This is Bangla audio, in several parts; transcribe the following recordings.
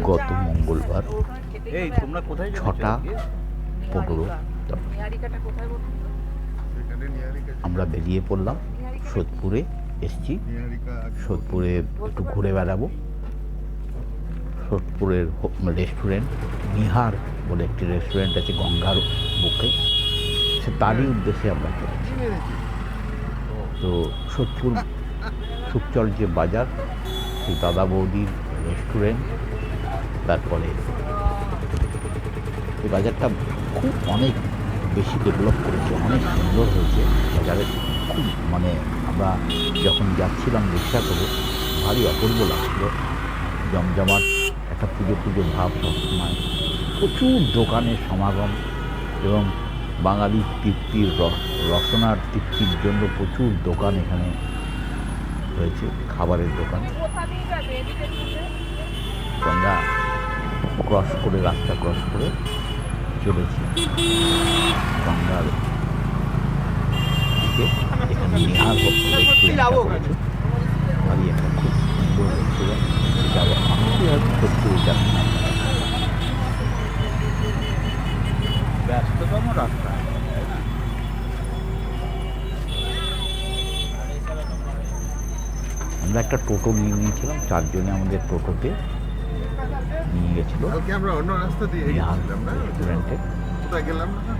গত মঙ্গলবার 6:15 আমরা বেরিয়ে পড়লাম। সোদপুরে এসছি, সোদপুরে একটু ঘুরে বেড়াবো। সোদপুরের রেস্টুরেন্ট নিহার বলে একটি রেস্টুরেন্ট আছে গঙ্গার বুকে, সে তারই উদ্দেশ্যে আমরা চলেছি। তো সোদপুর সুকচর যে বাজার, সেই দাদা বৌদির রেস্টুরেন্ট, তারপরে এই বাজারটা খুব অনেক বেশি ডেভেলপ করেছে, অনেক সুন্দর হয়েছে বাজারে। খুব আমরা যখন যাচ্ছিলাম রিক্সা করে ভারী অপূর্ব লাগছিল, জমজমাট একটা পুজো পুজো ভাব সবসময়, প্রচুর দোকানের সমাগম এবং বাঙালি তৃপ্তির রসনার তৃপ্তির জন্য প্রচুর দোকান এখানে হয়েছে, খাবারের দোকান। আমরা ক্রস করে, রাস্তা ক্রস করে চলেছি গঙ্গার দিকে, এখানে নিহার রেস্টুরেন্ট ভারী একটা খুব সুন্দর রেস্টুরেন্ট। যাবো আমি হয়তো সত্যি যাচ্ছি না, ব্যস্ততম রাস্তা। আমরা একটা টোটো নিয়ে নিয়েছিলাম, 4 জনে আমাদের টোটোতে নিয়ে গেছিল। আমরা অন্য রাস্তা দিয়ে রেস্টুরেন্টে গেলাম না,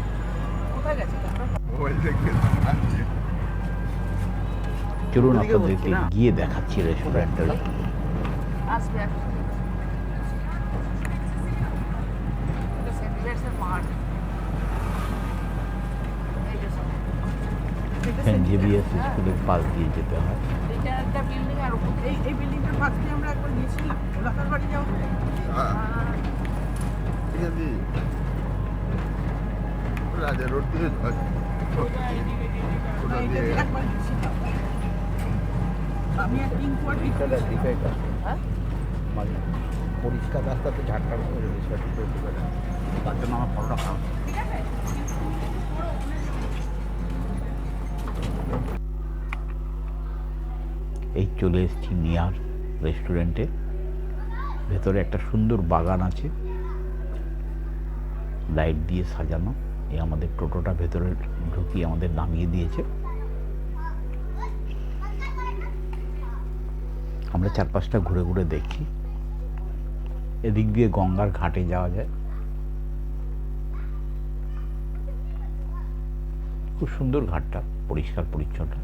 চলুন আপনাদেরকে গিয়ে দেখাচ্ছি রেস্টুরেন্টে। সেন্ট জেভিয়ার্স স্কুলের পাশ দিয়ে যেতে হয়। রাজা রোড দিয়ে পরিষ্কার রাস্তাতে ঝাড়খাড় করে তার জন্য আমার ফটোটা খারাপ। এই চলে এসেছি নিয়ার রেস্টুরেন্টে। ভেতরে একটা সুন্দর বাগান আছে, লাইট দিয়ে সাজানো। এই আমাদের টোটোটা ভেতরে ঢুকিয়ে আমাদের নামিয়ে দিয়েছে। আমরা চারপাশটা ঘুরে ঘুরে দেখছি। এদিক দিয়ে গঙ্গার ঘাটে যাওয়া যায়, খুব সুন্দর ঘাটটা, পরিষ্কার পরিচ্ছন্ন।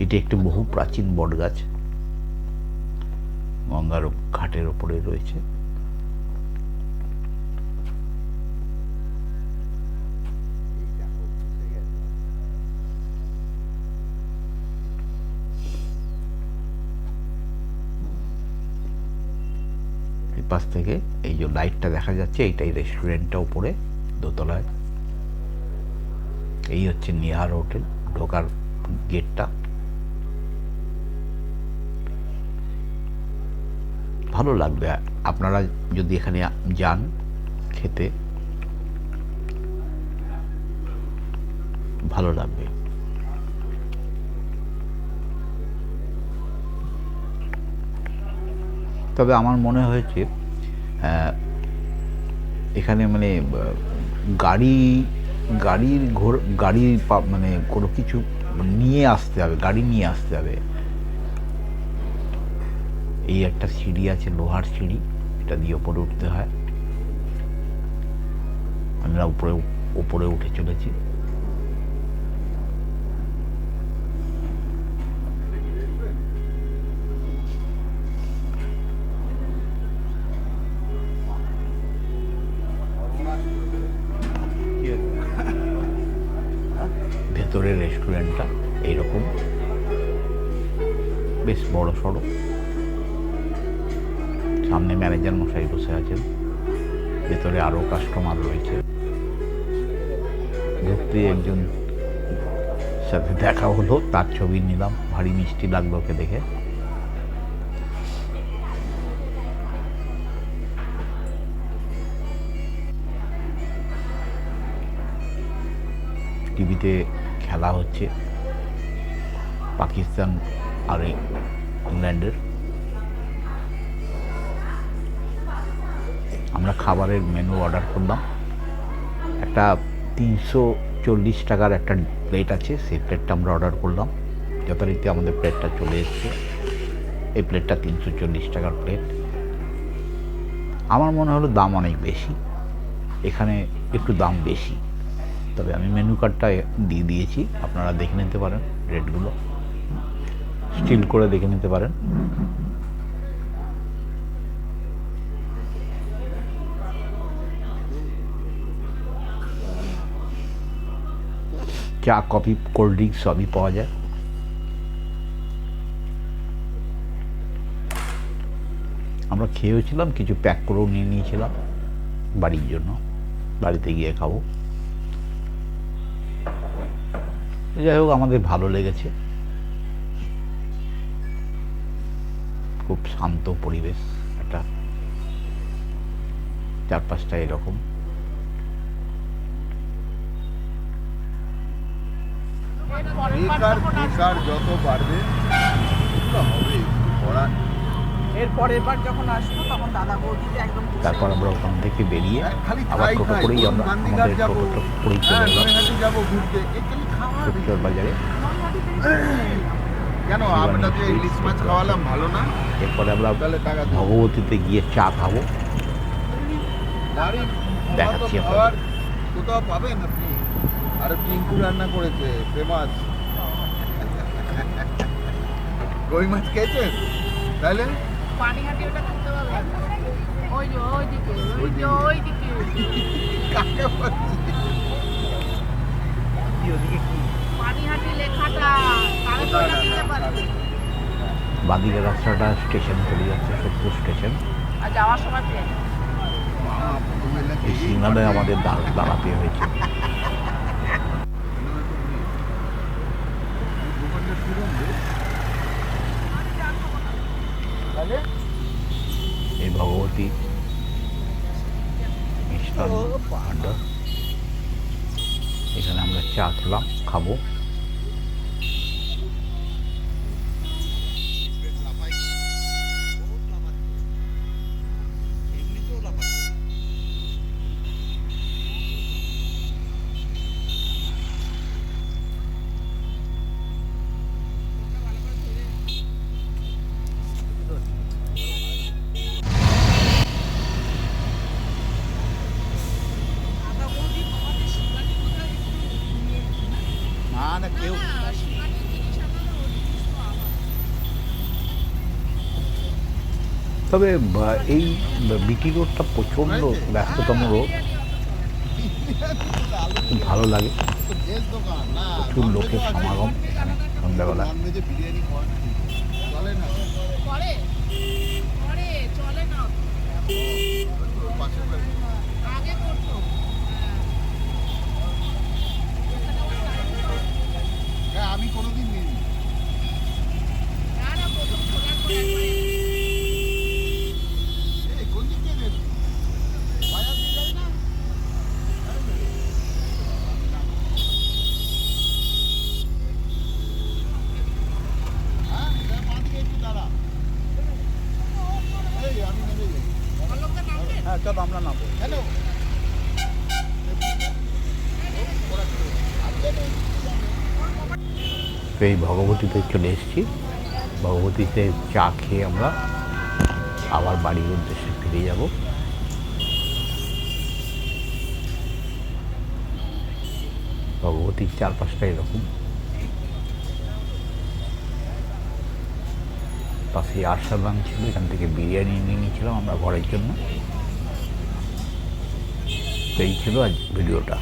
এটি একটি বহু প্রাচীন বটগাছ, গঙ্গার ঘাটের ওপরে রয়েছে। এই পাশ থেকে এই যে লাইটটা দেখা যাচ্ছে, এইটাই রেস্টুরেন্টটা উপরে দোতলায়। এই হচ্ছে নিহার হোটেল, ঢোকার গেটটা। ভালো লাগবে আপনারা যদি এখানে যান খেতে, ভালো লাগবে। তবে আমার মনে হয়েছে এখানে গাড়ি কোনো কিছু নিয়ে আসতে হবে, গাড়ি নিয়ে আসতে হবে। এই একটা সিঁড়ি আছে, লোহার সিঁড়ি, এটা দিয়ে ওপরে উঠতে হয়। আমরা উপরে উঠে চলেছি। ভেতরের রেস্টুরেন্টটা এইরকম, বেশ বড় সড়ো। সামনে ম্যানেজার মশাই বসে আছেন, ভেতরে আরও কাস্টমার রয়েছে। ঢুকতে একজন সাথে দেখা হলো, তার ছবি নিলাম, ভারী মিষ্টি লাগলো ওকে দেখে। টিভিতে খেলা হচ্ছে পাকিস্তান আর ইংল্যান্ডের। আমরা খাবারের মেনু অর্ডার করলাম। একটা 340 টাকার একটা প্লেট আছে, সেই প্লেটটা আমরা অর্ডার করলাম। যথারীতি আমাদের প্লেটটা চলে এসছে। এই প্লেটটা 340 টাকার প্লেট। আমার মনে হলো দাম অনেক বেশি, এখানে একটু দাম বেশি। তবে আমি মেনু কার্ডটা দিয়ে দিয়েছি, আপনারা দেখে নিতে পারেন রেটগুলো, স্টিল করে দেখে নিতে পারেন। চা, কফি, কোল্ড ড্রিঙ্কস সবই পাওয়া যায়। আমরা খেয়েওছিলাম, কিছু প্যাক করেও নিয়ে নিয়েছিলাম বাড়ির জন্য, বাড়িতে গিয়ে খাবো। যাই হোক, আমাদের ভালো লেগেছে। খুব শান্ত পরিবেশ, একটা চারপাশটা এরকম। বেকার যত বাড়বে এগুলো হবে, পড়া। এর পরের বার যখন আসবো তখন দাদা বৌদিতে একদম তারপর আমরা ওখান থেকে বেরিয়ে খালি আবার খাই টোটো খাই, করেই আমরা গান্ধীঘাট আমাদের যাবো, টোটো করেই চলে এলাম নৈহাটি যাবো ঘুরতে, এই খালি খাওয়ার উত্তর বাজারে। কেন আপনাকে ইলিশ মাছ খাওয়ালাম ভালো না? এরপরে আমরা তাহলে টাকা দেবো। ভগবতীতে গিয়ে চা খাবো। বাড়ির দেখাচ্ছি মতো খাবার কোথাও পাবেন আপনি? আর পিঙ্কু রান্না করেছে ফেমাস। কই মাছ খেয়েছেন? তাহলে পানিহাটি ওটা করতে পারবে ওই যে ওইদিকে ওইদিকে কাকে বলছি? পানিহাটি লেখাটা তাহলে তো ওটা দিতে পারবে। বাদিকে রাস্তাটা স্টেশন চলে যাচ্ছে, সত্যপুর স্টেশন। আর যাওয়ার সময় প্লেন এই সিগনালে আমাদের দাঁড়াতে হয়েছে। এই ভগবতী মিষ্টান্ন ভাণ্ডার, এখানে আমরা চা খেলাম, খাবো। না কেউ, তবে এই বিটি রোডটা প্রচণ্ড ব্যস্ততম রোড, খুব ভালো লাগে। প্রচুর লোকের সমাগম এখানে সন্ধ্যাবেলা। পরে পরে চলে না আগে করতো। আমি কোনোদিন নিইনি। না না প্রথম খোলার পরে এই কোন দিক দিয়ে যাবি? বাজার দিয়ে যাবি না? হ্যাঁ, বাঁ দিকে একটু দাঁড়া। এই আমি নেমে যাই। লোকটা নামবে। হ্যাঁ চল আমরা নামবো। হ্যালো। তো এই ভগবতীতে চলে এসেছি। ভগবতীতে চা খেয়ে আমরা আবার বাড়ির উদ্দেশ্যে ফিরে যাব। ভগবতীর চারপাশটা এরকম, পাশে আরসালান ছিল, এখান থেকে বিরিয়ানি নিয়ে নিয়েছিলাম আমরা ঘরের জন্য। তো এই ছিল আজ ভিডিওটা।